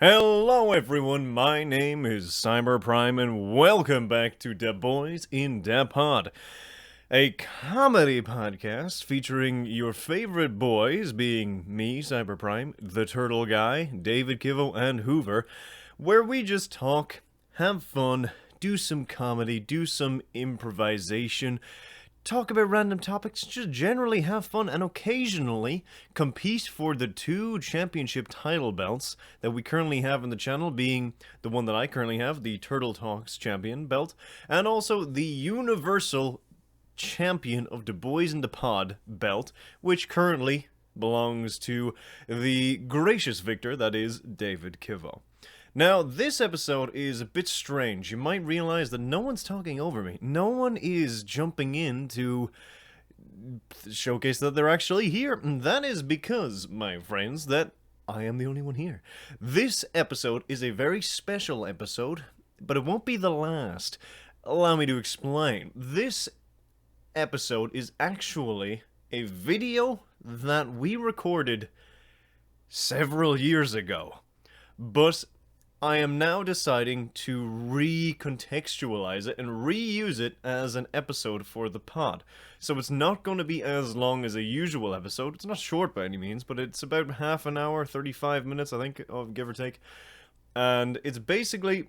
Hello everyone, my name is Cyberprime and welcome back to Da Boys in Da Pod, a comedy podcast featuring your favorite boys being me, Cyberprime, the Turtle Guy, David Kivo, and Whoover, where we just talk, have fun, do some comedy, do some improvisation, talk about random topics, just generally have fun, and occasionally compete for the two championship title belts that we currently have on the channel, being the one that I currently have, the Turtle Talks champion belt, and also the Universal Champion of the Boys in the Pod belt, which currently belongs to the gracious victor, that is David Kivo. Now, this episode is a bit strange. You might realize that no one's talking over me. No one is jumping in to showcase that they're actually here. And that is because, my friends, that I am the only one here. This episode is a very special episode, but it won't be the last. Allow me to explain. This episode is actually a video that we recorded several years ago. But I am now deciding to recontextualize it and reuse it as an episode for the pod. So it's not going to be as long as a usual episode. It's not short by any means, but it's about half an hour, 35 minutes, I think, give or take. And it's basically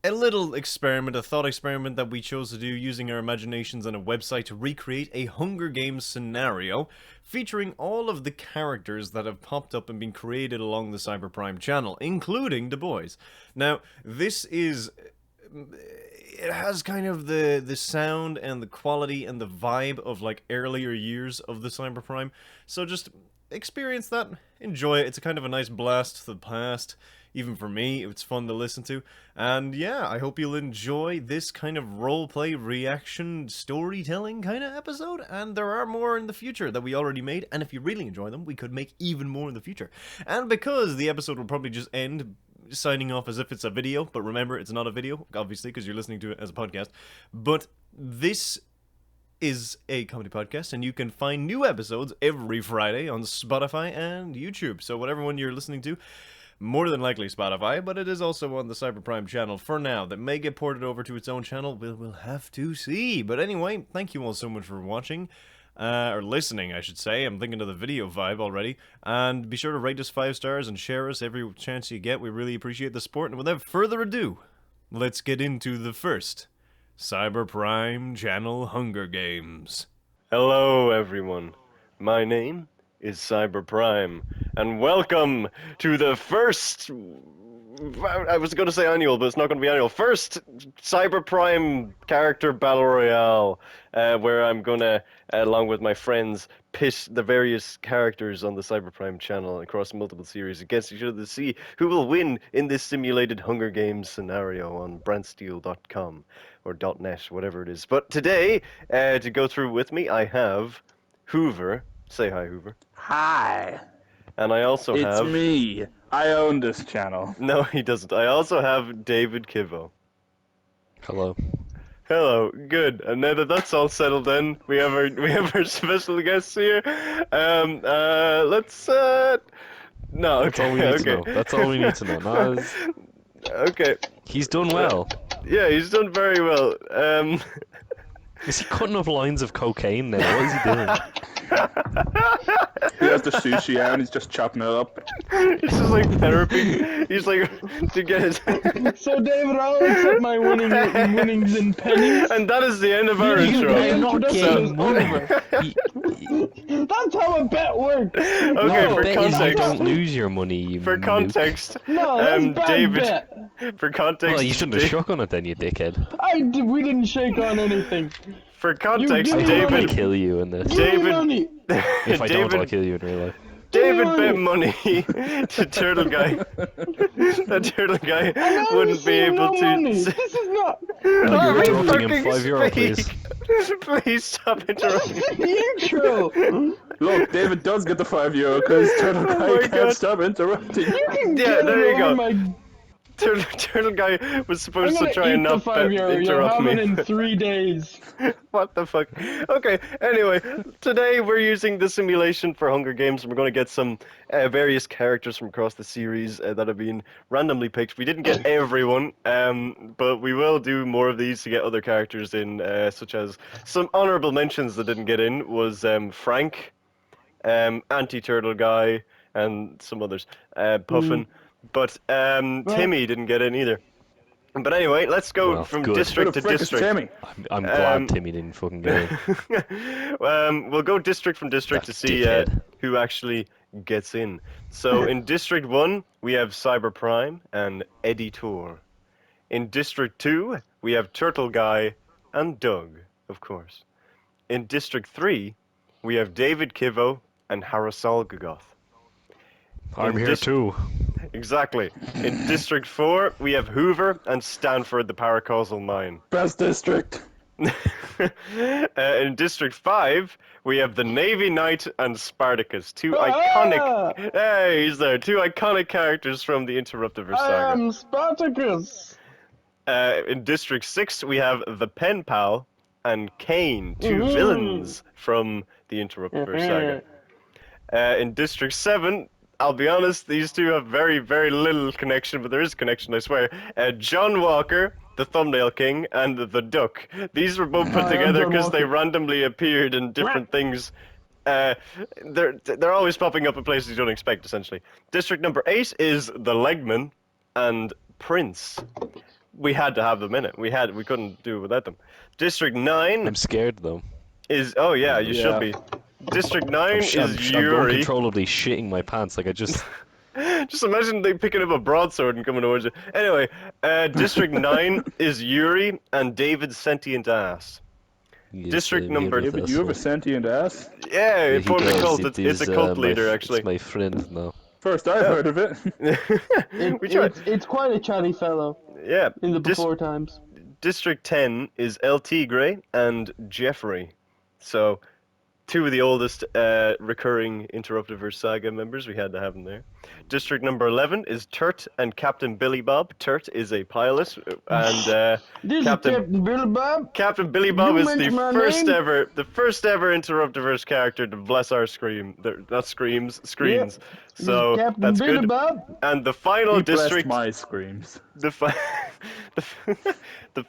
a little experiment, a thought experiment that we chose to do using our imaginations on a website to recreate a Hunger Games scenario featuring all of the characters that have popped up and been created along the Cyberprime channel, including the boys. Now, this is... it has kind of the sound and the quality and the vibe of like earlier years of the Cyberprime, so just experience that, enjoy it. It's a kind of a nice blast to the past. Even for me, it's fun to listen to. And yeah, I hope you'll enjoy this kind of roleplay reaction storytelling kind of episode. And there are more in the future that we already made. And if you really enjoy them, we could make even more in the future. And because the episode will probably just end signing off as if it's a video. But remember, it's not a video, obviously, because you're listening to it as a podcast. But this is a comedy podcast, and you can find new episodes every Friday on Spotify and YouTube. So whatever one you're listening to, more than likely Spotify, but it is also on the Cyberprime channel for now. That may get ported over to its own channel. We'll have to see. But anyway, thank you all so much for watching. Or listening, I should say. I'm thinking of the video vibe already. And be sure to rate us 5 stars and share us every chance you get. We really appreciate the support. And without further ado, let's get into the first Cyberprime channel Hunger Games. Hello, everyone. My name is Cyberprime, and welcome to the first, I was going to say annual, but it's not going to be annual, first Cyberprime character battle royale, where I'm going to, along with my friends, pit the various characters on the Cyberprime channel across multiple series against each other to see who will win in this simulated Hunger Games scenario on brandsteel.com or .net, whatever it is. But today, to go through with me, I have Whoover. Say hi, Whoover. Hi. And I also have... It's me. I own this channel. No, he doesn't. I also have David Kivo. Hello. Hello. Good. And now that that's all settled in, we have our special guests here. Let's no, That's all we need to know. That's all we need to know. No, okay. he's done well. Yeah, he's done very well. Is he cutting up lines of cocaine now? What is he doing? He has the sushi out and he's just chopping it up. It's just like therapy. He's like to get his. So David, I'll accept my winnings in pennies. And that is the end of our intro. I'm not getting money. That's how a bet works. Okay, No, for bet is you context. don't lose your money. You For noob. context, No, that's bad David. bet. For context, Well, you shouldn't have shook on it then, you dickhead. We didn't shake on anything. For context, You I give me don't want David. to kill you in this. Give me David- money. If I don't, I'll David, kill you in real life. David Give me bet money to Turtle Guy. That Turtle Guy I wouldn't be received able no to. money. This is not. you're Let me interrupting him. fucking €5, please. speak. Please stop interrupting. The intro. Look, David does get the €5 because Turtle Guy my can't God. stop interrupting. You can Yeah, get there it you go. over my Turtle Guy was I'm supposed to gonna try eat and the not 5-year. You'll interrupt have me. it in 3 days. What the fuck? Okay, anyway, today we're using the simulation for Hunger Games, and we're going to get some various characters from across the series that have been randomly picked. We didn't get everyone, but we will do more of these to get other characters in, such as some honorable mentions that didn't get in was Frank, Anti-Turtle Guy, and some others, Puffin, but Timmy didn't get in either. But anyway, let's go Well, from good. Who district the to frick is district. Timmy? I'm glad Timmy didn't fucking get in. We'll go district from district That to see dickhead. who actually gets in. So in District 1, we have Cyber Prime and Eddie Tour. In District 2, we have Turtle Guy and Doug, of course. In District 3, we have David Kivo and Harasal Gagoth. I'm here too. Exactly. In District 4, we have Whoover and Stanford the Paracausal Mine. Best district. In District 5, we have the Navy Knight and Spartacus, two Ah! iconic... Hey, he's there. Two iconic characters from the Interruptiverse I saga. am Spartacus. In District 6, we have the Pen Pal and Kane, two villains from the Interruptiverse saga. In District 7, I'll be honest, these two have very, very little connection, but there is a connection, I swear. John Walker, the Thumbnail King, and the Duck. These were both put I am together John because they Walker. randomly appeared in different things. They're always popping up in places you don't expect, essentially. District number 8 is the Legman and Prince. We had to have them in it. We couldn't do it without them. District 9 I'm scared though. is... Oh yeah, you should Yeah. be. District 9 is I'm Yuri. uncontrollably shitting my pants. Like I just. Just imagine they picking up a broadsword and coming towards you. Anyway, District 9 is Yuri and David's sentient ass. Yes, District I'm number- here with David, us, you have a so- sentient ass? Yeah, Yeah, it he formed a does. cult. It It's a is, cult leader, actually. It's my friend now. First I've heard of it. We tried. It's quite a chatty fellow Yeah. in the before times. District 10 is LT Gray and Jeffrey. So, two of the oldest recurring Interruptiverse saga members. We had to have them there. District number 11 is Turt and Captain Billy Bob. Turt is a pilot, and This Captain is Captain Billy Bob. Captain Billy Bob You is the mentioned my first name? ever Interruptiverse character to bless our screens. Yep. So Captain that's Billy good. Bob. And the final He blessed district, my screams. the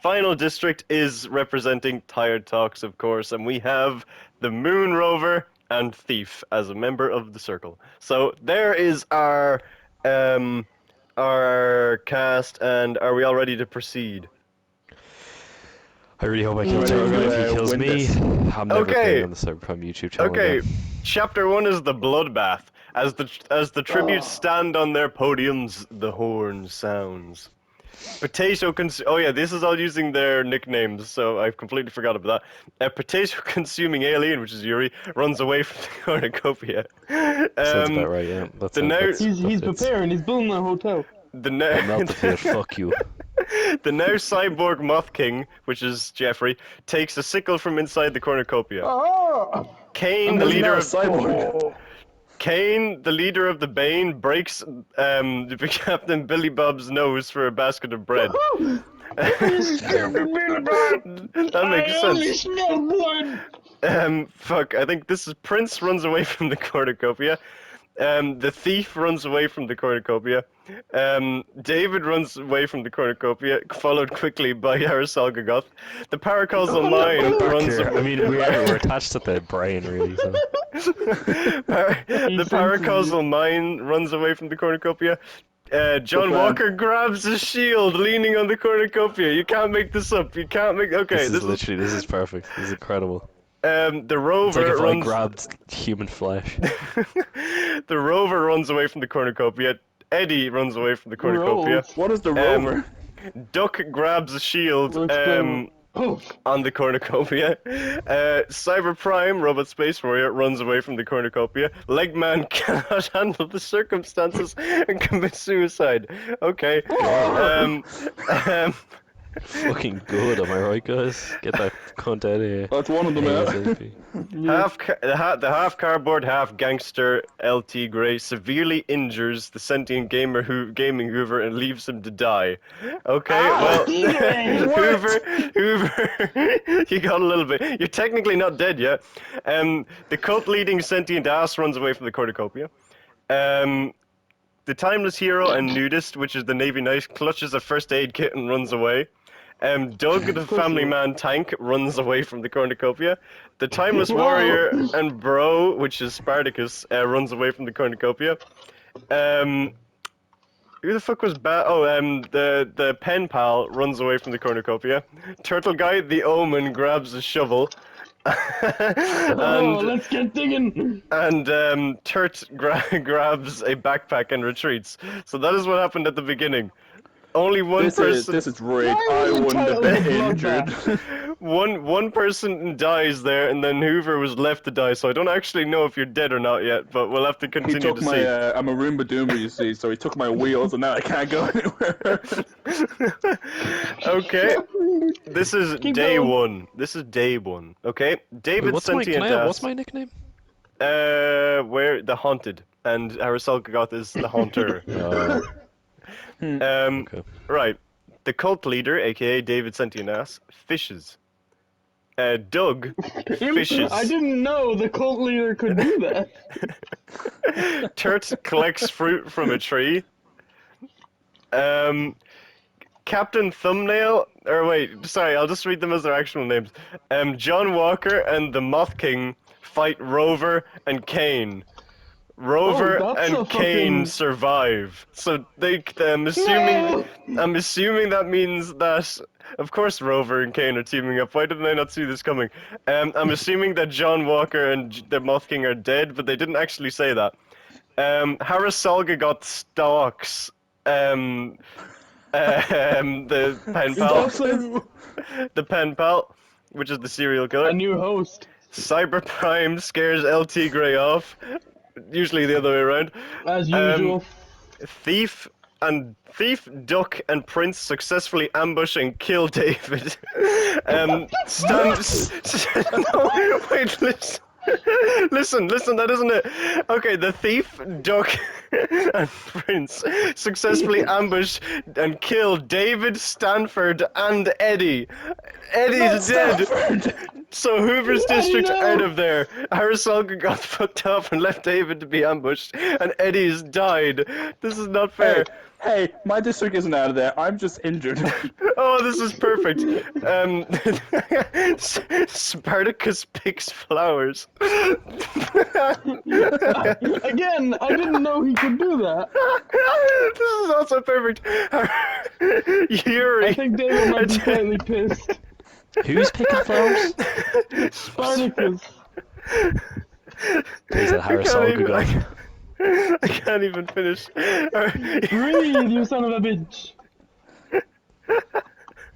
final district is representing Tired Talks, of course, and we have the Moon Rover and Thief as a member of the circle. So there is our cast, and are we all ready to proceed? I really hope I kill Ready Turtle Guy. to, If he kills win me, this. I'm never Okay. playing on the Cyberprime YouTube channel Okay, again. Chapter 1 is the Bloodbath. As the tributes stand on their podiums, the horn sounds. Oh yeah, this is all using their nicknames, so I've completely forgot about that. A potato-consuming alien, which is Yuri, runs away from the cornucopia. Sounds about right, yeah. That's the now- He's preparing. He's building a hotel. The I'm now out the field, fuck you. the now cyborg Moth King, which is Jeffrey, takes a sickle from inside the cornucopia. Oh! Kane, the He's leader now a of cyborg. Kane, the leader of the Bane, breaks Captain Billy Bob's nose for a basket of bread. This is Captain Billy Bob. That makes I only sense. smell blood. Fuck, I think this is Prince runs away from the cornucopia. The thief runs away from the cornucopia. David runs away from the cornucopia, followed quickly by Harasal Gagoth. The Paracausal Mine runs Here, away. I mean, we're attached to the brain, really, so... The Paracausal Mine runs away from the cornucopia. John plan. Walker grabs his shield, leaning on the cornucopia. You can't make this up. You can't make. Okay, This is perfect. This is incredible. The It's like rover if I runs. grabbed human flesh. The rover runs away from the cornucopia. Eddie runs away from the cornucopia. Rolls. What is the rover? Duck grabs a shield We'll explain. Oh, on the cornucopia. Cyber Prime, Robot Space Warrior, runs away from the cornucopia. Legman cannot handle the circumstances and commits suicide. Okay. Fucking good, am I right, guys? Get that cunt out of here. That's one of them out. ASAP. The half cardboard, half gangster LT Grey severely injures the sentient gaming Hoover and leaves him to die. Okay, well, Hoover, you got a little bit. You're technically not dead yet. The cult-leading sentient ass runs away from the cornucopia. The timeless hero and nudist, which is the Navy Knight, clutches a first aid kit and runs away. Doug, the family man tank, runs away from the cornucopia. The timeless warrior and bro, which is Spartacus, runs away from the cornucopia. Who the fuck was the pen pal runs away from the cornucopia. Turtle guy, the omen, grabs a shovel. Let's get digging. And Turt grabs a backpack and retreats. So that is what happened at the beginning. Only one person. This is rigged. I wouldn't have been injured. One person dies there, and then Hoover was left to die. So I don't actually know if you're dead or not yet, but we'll have to He continue took to my. see. I'm a Roomba Doomba, you see, so he took my wheels, and now I can't go anywhere. Okay, this is Keep day going. one. This is day one. Okay, David sentient What's my nickname? where the haunted, and Harasalgagoth is the haunter. Okay. Right. The cult leader, aka David Sentient Ass, fishes. Doug fishes. I didn't know the cult leader could do that. Turt collects fruit from a tree. Captain Thumbnail, or wait, sorry, I'll just read them as their actual names. John Walker and the Moth King fight Rover and Kane. Rover that's and a Kane fucking- survive. So I'm assuming that means that, of course, Rover and Kane are teaming up. Why didn't I not see this coming? I'm assuming that John Walker and the Moth King are dead, but they didn't actually say that. Harasalgagoth stalks the pen pal, the pen pal, which is the serial killer. A new host. Cyberprime scares LT Grey off. Usually the other way around. As usual. Thief, Duck, and Prince successfully ambush and kill David. No, wait, listen, that isn't it. Okay, the Thief, Duck, and Prince successfully ambush and kill David, Stanford, and Eddie. Eddie's dead. So Hoover's district out of there. Harasalga got fucked up and left David to be ambushed, and Eddie's died. This is not fair. Hey, my district isn't out of there. I'm just injured. Oh, this is perfect. Spartacus picks flowers. Again, I didn't know he could do that. This is also perfect. Yuri. I think David might be slightly pissed. Who's picking flowers? Spartacus. Is it Harasalgagoth? I can't even finish. Read, you son of a bitch.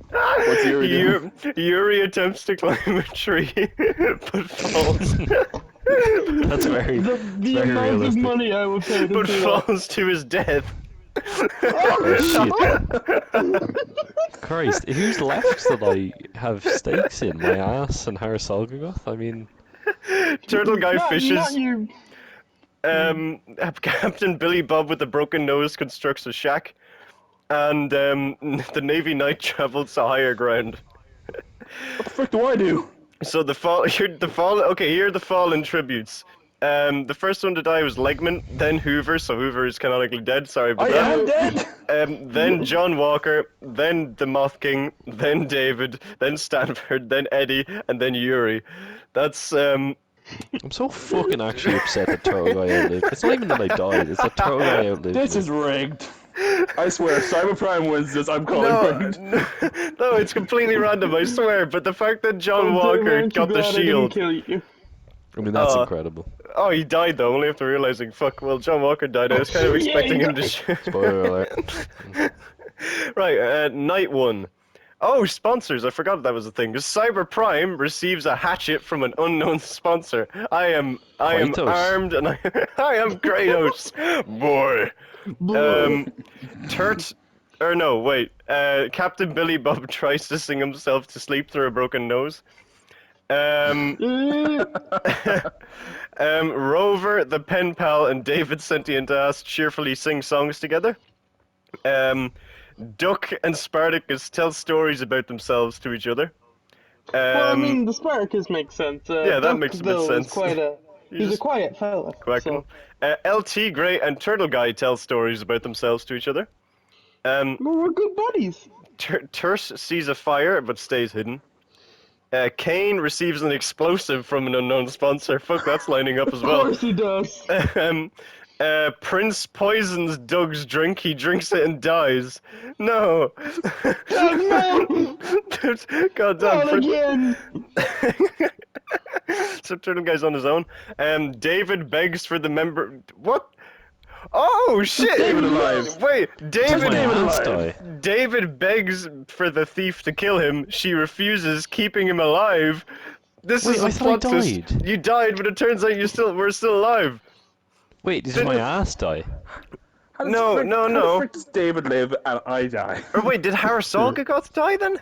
What's Yuri doing? Yuri attempts to climb a tree, but falls. That's very, The very amount of realistic. money I would pay to But do that. falls to his death. Oh, shit. Christ, who's left that I have stakes in? My ass and Harasalgagoth? I mean, Turtle guy Not fishes. you. Captain Billy Bob with the broken nose constructs a shack, and the Navy Knight travels to higher ground. What the frick do I do? So the fall. Okay, here are the fallen tributes. The first one to die was Legman, then Hoover, so Hoover is canonically dead. Sorry about I that. am dead. Then John Walker, then the Moth King, then David, then Stanford, then Eddie, and then Yuri. That's I'm so fucking actually upset that Turtle Guy outlived. It's not even that I died, it's that Turtle Guy outlived This me. is rigged. I swear, Cyberprime wins this. I'm calling rigged. no, it's completely random, I swear. But the fact that John Walker Aren't you got the glad I didn't shield. kill you? I mean, that's incredible. Oh, he died though. Only after realizing, fuck. Well, John Walker died. I was kind of Yeah, expecting he him to. Spoiler alert. Right, night one. Oh, sponsors! I forgot that was a thing. Cyberprime receives a hatchet from an unknown sponsor. I am Kratos. armed, and I am Kratos, boy. Turt Or no, wait. Captain Billy Bob tries to sing himself to sleep through a broken nose. Rover, the pen pal, and David Sentient Ass cheerfully sing songs together. Duck and Spartacus tell stories about themselves to each other. Well, I mean, the Spartacus makes sense. Yeah, that Duck, makes a bit though, is sense. quite a... He's a just quiet fella, quacking. so... LT Grey and Turtle Guy tell stories about themselves to each other. Well, we're good buddies. Terse sees a fire but stays hidden. Kane receives an explosive from an unknown sponsor. Fuck, that's lining up as Of well. course he does. Prince poisons Doug's drink. He drinks it and dies. No. Doug, no! God damn. Not again! So Turtle Guy's on his own. David begs for the member. What? Oh shit! David alive. Wait, Does my David. ass die? David begs for the thief to kill him. She refuses, keeping him alive. This Wait, is I a thought I plot twist. died. You died, but it turns out we're still alive. Wait, does my ass die? How does No, frick- no, how no. the frick does David live and I die? Or wait, did Harasalgagoth die then?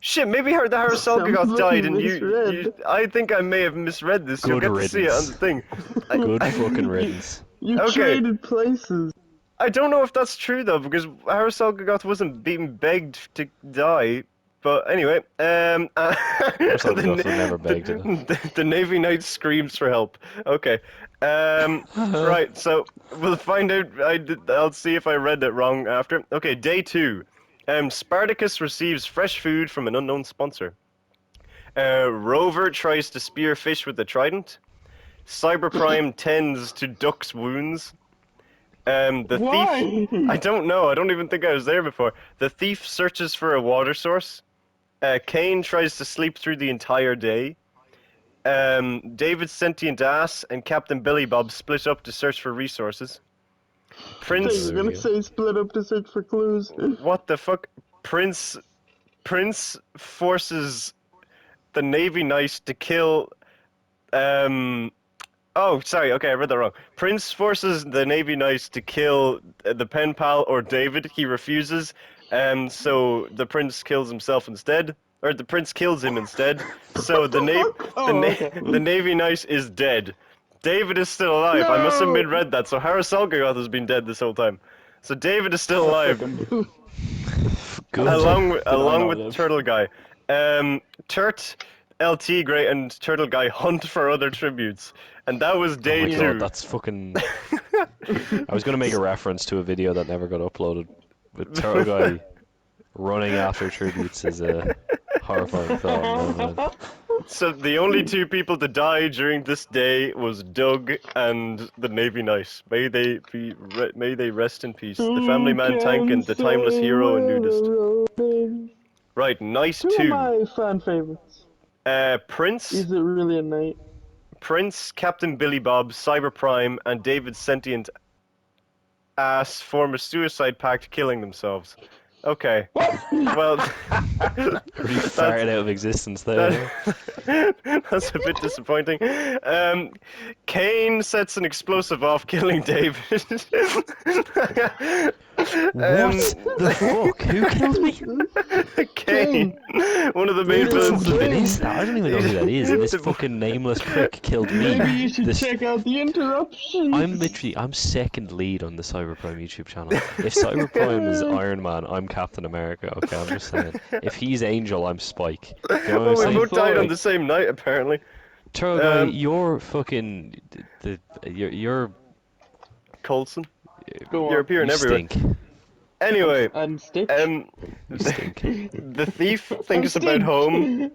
Shit, maybe the Harasalgagoth Sounds died like and misread. I think I may have misread this. You'll Good get to see it on riddance. the thing. Good fucking riddance. You Okay. traded places. I don't know if that's true though, because Harasalgagoth wasn't being begged to die. But anyway, Harasalgagoth was never begged to the Navy Knight screams for help. Okay, right. So we'll find out. I'll see if I read that wrong after. Okay, day 2. Spartacus receives fresh food from an unknown sponsor. Rover tries to spear fish with a trident. Cyberprime tends to Duck's wounds. The Why? thief. I don't know. I don't even think I was there before. The thief searches for a water source. Kane tries to sleep through the entire day. David's Sentient Ass and Captain Billy Bob split up to search for resources. I thought Prince. you were gonna say split up to search for clues. What the fuck? Prince forces the Navy Knight to kill. Oh, sorry. Okay, I read that wrong. Prince forces the Navy Knight to kill the pen pal or David. He refuses, so the prince kills himself instead, or the prince kills him instead. So the Navy Knight is dead. David is still alive. I must have No! misread that. So Harasalgagoth has been dead this whole time. So David is still alive, Good. along not with live? Turtle Guy. Turt, LT Grey, and Turtle Guy hunt for other tributes, and that was Oh day my 2. god, that's fucking. I was gonna make a reference to a video that never got uploaded, with Turtle Guy running after tributes is a horrifying film. Oh, man. So the only 2 people to die during this day was Doug and the Navy Knight. May they rest in peace. The family man tank and the timeless hero and nudist. Right, night Two of 2. my fan favorites. Prince, Is it really a night? Captain Billy Bob, Cyberprime, and David's Sentient Ass form a suicide pact, killing themselves. Okay. Well, Pretty farted out of existence there. that's a bit disappointing. Kane sets an explosive off, killing David. What the fuck? Who killed me? Kane, one of the main villains. What is that? I don't even know who that is. And this fucking nameless prick killed me. Maybe you should This- check out the interruptions. I'm second lead on the Cyberprime YouTube channel. If Cyberprime is Iron Man, I'm Captain America. Okay, I'm just saying. If he's Angel, I'm Spike. You know what I'm Well, we saying? both died on Like- the same night, apparently. Turtle Guy, Um, you're fucking you're Coulson, Go on. you're appearing you everywhere. stink. Anyway, And Stitch. You stink. the thief thinks about home. You're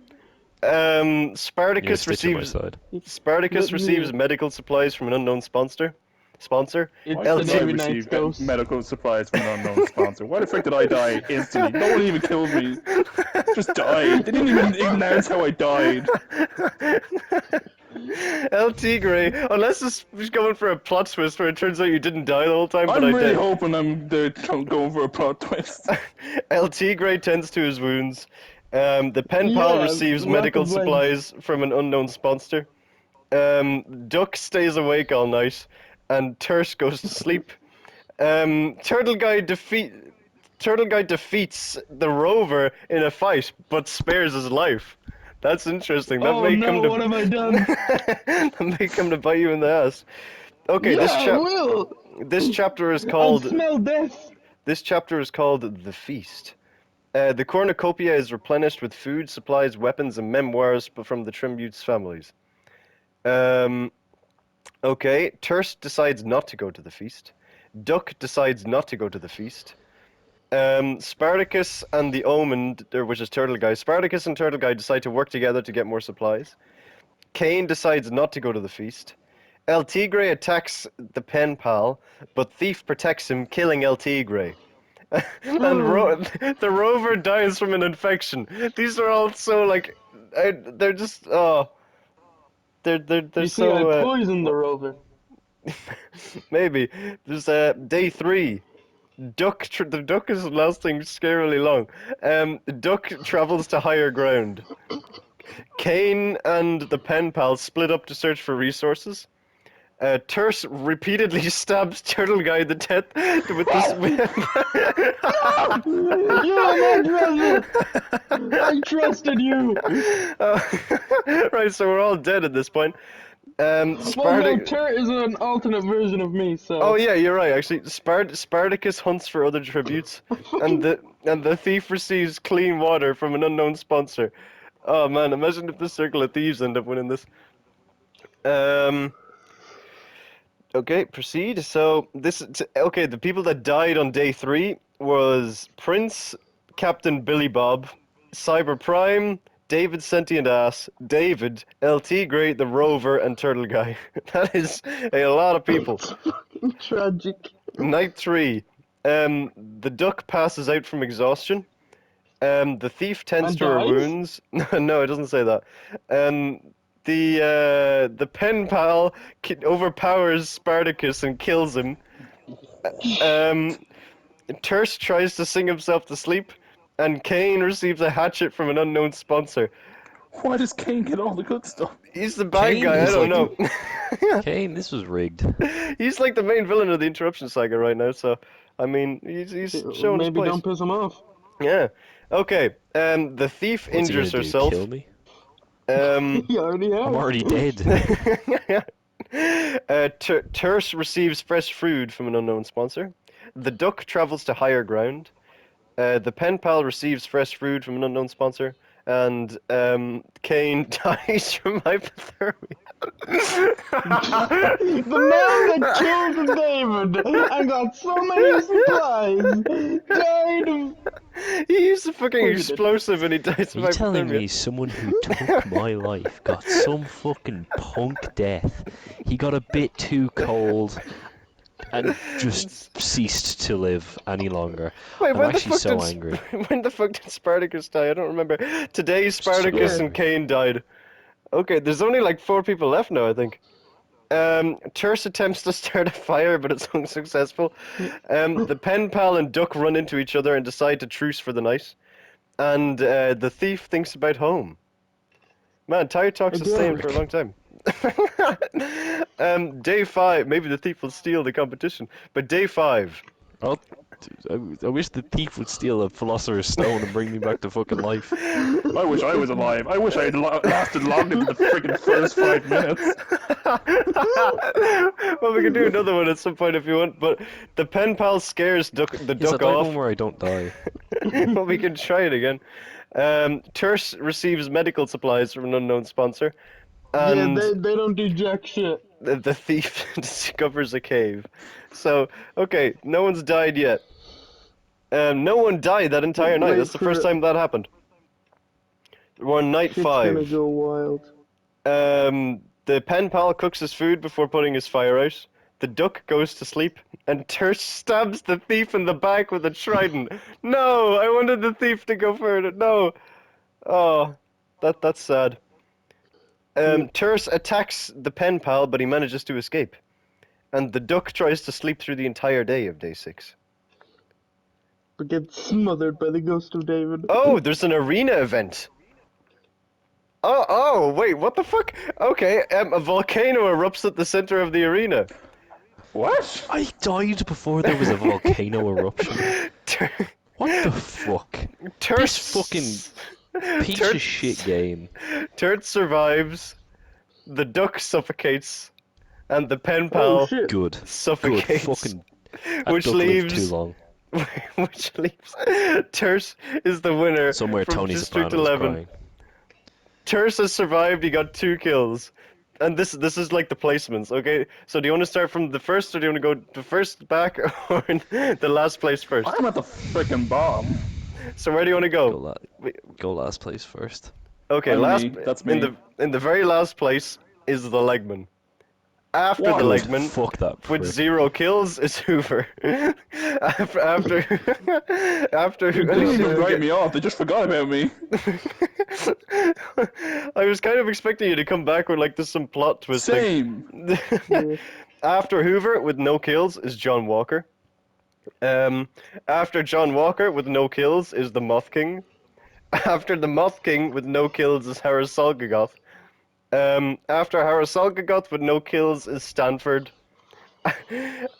a Spartacus stitch on my receives side. Let receives me- medical supplies from an unknown sponsor. It's Why the did I Navy Knight's receive ghost. medical supplies from an unknown sponsor? Why the frick did I die instantly? No one even killed me. Just died. They didn't even announce how I died. LT Grey, unless this was going for a plot twist where it turns out you didn't die the whole time, but I'm I really did. hoping I'm going for a plot twist. LT Grey tends to his wounds. The pen pal Yeah, receives lots medical of legs. supplies from an unknown sponsor. Duck stays awake all night, and Terse goes to sleep. Turtle Guy Turtle Guy defeats the Rover in a fight, but spares his life. That's interesting. That Oh may no, come to what have I done? that may come to bite you in the ass. Okay, Yeah, I will! this chapter is I called smell death! The Feast. The cornucopia is replenished with food, supplies, weapons, and memoirs from the tributes' families. Okay, Terse decides not to go to the feast. Duck decides not to go to the feast. Spartacus and the Omen, which is Turtle Guy, Spartacus and Turtle Guy decide to work together to get more supplies. Kane decides not to go to the feast. El Tigre attacks the pen pal, but Thief protects him, killing El Tigre. And the Rover dies from an infection. These are all so like, they're just they're You see, so I poisoned the rover. maybe there's day 3. The duck is lasting scarily long. Duck travels to higher ground. Kane and the pen pal split up to search for resources. Terse repeatedly stabs Turtle Guy in the death with this whip. You're my brother! I trusted you! Right, so we're all dead at this point. Well, no, Spartacus. Turt is an alternate version of me, so... Oh yeah, you're right. Actually, Spartacus hunts for other tributes, and the thief receives clean water from an unknown sponsor. Oh man, imagine if the Circle of Thieves end up winning this. Okay, proceed. So okay. The people that died on day 3 was Prince, Captain Billy Bob, Cyber Prime, David Sentient Ass, David, El Tigre, the Rover, and Turtle Guy. That is a lot of people. Tragic. Night 3. The duck passes out from exhaustion. The thief tends And to her dies? wounds. No, it doesn't say that. The pen pal overpowers Spartacus and kills him. Terse tries to sing himself to sleep, and Kane receives a hatchet from an unknown sponsor. Why does Kane get all the good stuff? He's the bad Kane guy, I is don't like- know. Kane, this was rigged. He's like the main villain of the Interruption Saga right now, so, I mean, he's showing his Maybe place. don't piss him off. Yeah. Okay, the thief What's he injures gonna do, herself. kill me? You already have. I'm already dead. Terse receives fresh food from an unknown sponsor. The duck travels to higher ground. The pen pal receives fresh food from an unknown sponsor. And Kane dies from hypothermia. The man that killed David and got so many supplies died of... He used a fucking Poisoned. explosive and he dies Are from you telling hypothermia. me someone who took my life got some fucking punk death? He got a bit too cold and just ceased to live any longer. Wait, I'm actually so angry. when the fuck did Spartacus die? I don't remember. Today, Spartacus today. and Kane died. Okay, there's only like 4 people left now, I think. Terse attempts to start a fire, but it's unsuccessful. The pen pal and duck run into each other and decide to truce for the night. And the thief thinks about home. Man, Tire Talk's the same for a long time. Day 5, maybe the thief will steal the competition. But day 5. Oh, I wish the thief would steal a Philosopher's Stone and bring me back to fucking life. I wish I was alive. I wish I had lasted longer than the freaking first 5 minutes. Well, we can do another one at some point if you want, but the pen pal scares the Yes, duck I'd like off. one where I don't die. Well, we can try it again. Terse receives medical supplies from an unknown sponsor, and Yeah, they don't do jack shit. the thief discovers a cave. So, okay, no one's died yet. No one died that entire night. Wait That's the for first it. time that happened. We're on night Shit's gonna 5. go wild. The pen pal cooks his food before putting his fire out. The duck goes to sleep, and Terse stabs the thief in the back with a trident. No, I wanted the thief to go further. No. Oh, that's sad. Terse attacks the pen pal, but he manages to escape. And the duck tries to sleep through the entire day of day 6. But gets smothered by the ghost of David. Oh, there's an arena event. Oh, wait, what the fuck? Okay, a volcano erupts at the center of the arena. What? I died before there was a volcano eruption. What the fuck? Turt This fucking piece of shit game. Turt survives. The duck suffocates, and the pen Oh pal shit! Good. suffocates. Good. Fucking. That which duck lived too leaves long. which leaves Turt is the winner Somewhere from Tony District Soprano was 11. crying. Turt has survived. He got 2 kills. And this is like the placements, okay? So do you want to start from the first, or do you want to go the first back, or the last place first? I'm at the freaking bottom. So where do you want to go? Go last place first. Okay, I'm last me, that's in me. the very last place is the Legman. After What? the Good. Legman, Fuck that prick. with 0 kills, is Whoover. after after They didn't even write me off. They just forgot about me. I was kind of expecting you to come back with like there's some plot twist. Same. After Whoover with no kills is John Walker. After John Walker with no kills is the Moth King. After the Moth King with no kills is Harasalgagoth. After Harasalgagoth with no kills is Stanford.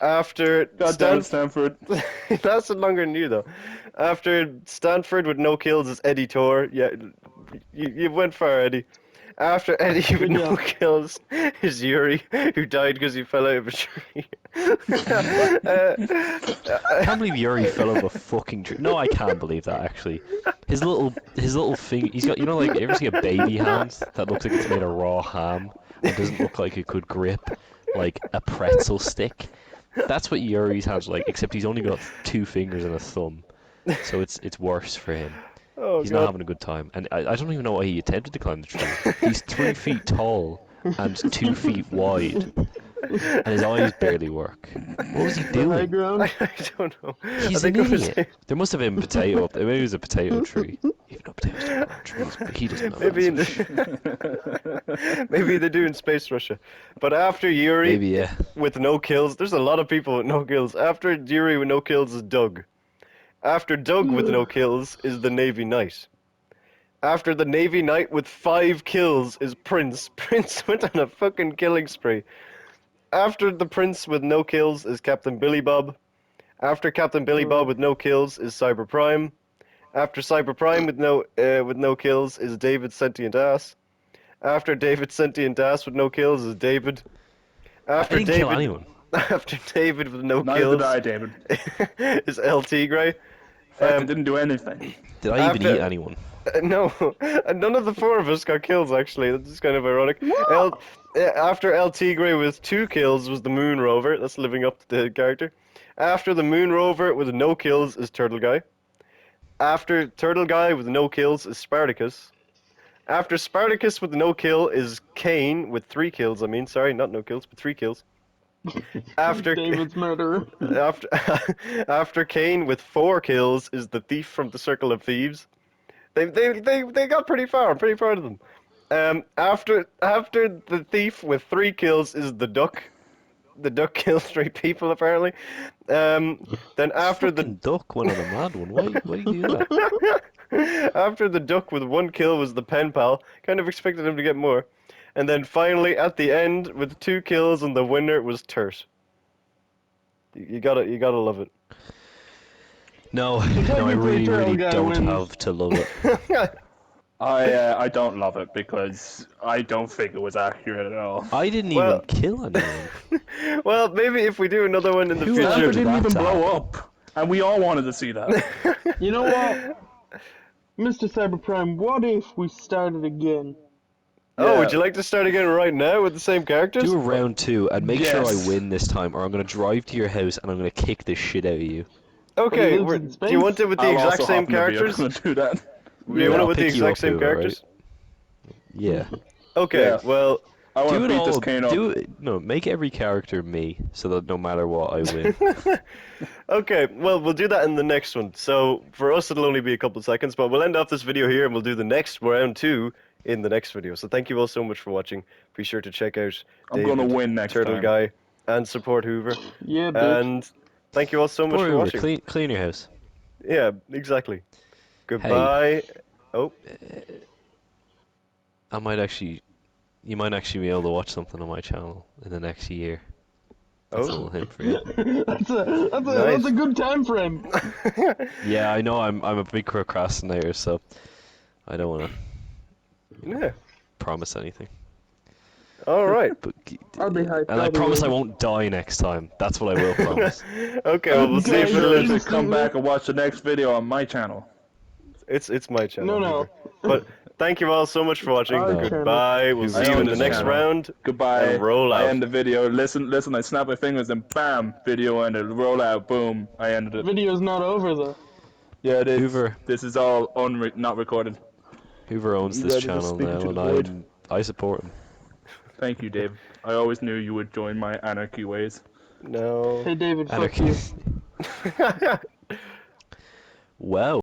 After God damn it, Stanford. It lasted longer than you though. After Stanford with no kills is Eddie Tor. Yeah, you went far, Eddie. After Eddie with no kills is Yuri, who died because he fell out of a tree. I can't believe Yuri fell off a fucking tree. No, I can't believe that actually. His little finger. He's got, you know, like, you ever see a baby hand that looks like it's made of raw ham and doesn't look like it could grip like a pretzel stick? That's what Yuri's hands are like, except he's only got 2 fingers and a thumb, so it's worse for him. Oh, He's God. not having a good time, and I don't even know why he attempted to climb the tree. He's 3 feet tall and 2 feet wide, and his eyes barely work. What was he High doing? ground. I don't know. He's I an think it was- idiot. There must have been a potato up there. Maybe it was a potato tree. Even though potatoes don't grow on trees, but he doesn't know. Maybe in That's the maybe they do in Space Russia. But after Yuri maybe, yeah. with no kills, there's a lot of people with no kills. After Yuri with no kills is Doug. After Doug with no kills is the Navy Knight. After the Navy Knight with 5 kills is Prince. Prince went on a fucking killing spree. After the Prince with no kills is Captain Billy Bob. After Captain Billy Bob with no kills is Cyber Prime. After Cyber Prime with no kills is David Sentient Ass. After David Sentient Ass with no kills is David. After I didn't David kill anyone. After David with no Neither kills did I, David. is LT Grey. In fact, I Um, didn't do anything. Did I even After- eat anyone? No, none of the 4 of us got kills actually. That's kind of ironic. After LT Grey with 2 kills was the Moon Rover. That's living up to the character. After the Moon Rover with no kills is Turtle Guy. After Turtle Guy with no kills is Spartacus. After Spartacus with no kill is Kane with 3 kills. I mean, sorry, not no kills, but 3 kills. After David's murderer. after Kane with 4 kills is the Thief from the Circle of Thieves. They got pretty far. I'm pretty proud of them. After the Thief with 3 kills is the Duck. The Duck kills 3 people apparently. Then after the Fucking duck went on a mad one. Why do you do that? after the Duck with 1 kill was the Pen Pal. Kind of expected him to get more. And then finally at the end with 2 kills and the winner was Turt. You gotta love it. No, I technically, really Turtle Guy don't wins. have to love it. I don't love it because I don't think it was accurate at all. I didn't Well- even kill anyone. Well, maybe if we do another one in the Who future. Stanford didn't that even to blow happen? up, and we all wanted to see that. You know what? Mr. Cyber Prime, what if we started again? Oh, Yeah. would you like to start again right now with the same characters? Do a round 2 and make sure Yes. I win this time, or I'm gonna drive to your house and I'm gonna kick the shit out of you. Okay, But he lives in do you want space. it with the I'll exact also same happen to be able characters? to do that. Do you want I'll it with the pick you exact up, same Hoover, characters? Yeah. Okay, Yeah. well, I want Do to it beat all. this Kane up. Do it. No, make every character me, so that no matter what, I win. okay, well, we'll do that in the next one. So, for us, it'll only be a couple of seconds, but we'll end off this video here and we'll do the next round 2 in the next video. So, thank you all so much for watching. Be sure to check out I'm David, gonna win next Turtle time. Guy, and support Hoover. Yeah, bitch. And thank you all so much Poor for Hoover, watching. clean your house. Yeah, exactly. Goodbye. Oh, You might actually be able to watch something on my channel in the next year. That's a little hint for you. That's a good time frame. Yeah, I know. I'm a big procrastinator, so I don't want to Yeah. promise anything. All right. But I'll be hyped. and I promise I won't die next time. That's what I will promise. Okay, well, we'll see Make if sure it to is. come back and watch the next video on my channel. It's my channel. No. Hoover. But thank you all so much for watching. Our Goodbye. We'll Hoover, see you I in own the this next channel. round. Goodbye. And roll I out. end the video. Listen. I snap my fingers and bam, video ended. Roll out. Boom. I ended it. Video's not over though. Yeah, it is. Hoover. This is all not recorded. Hoover owns You this guys are just channel speaking now, to and the void. I support him. Thank you, Dave. I always knew you would join my anarchy ways. No. Hey David, fuck Anarchy. you. Well.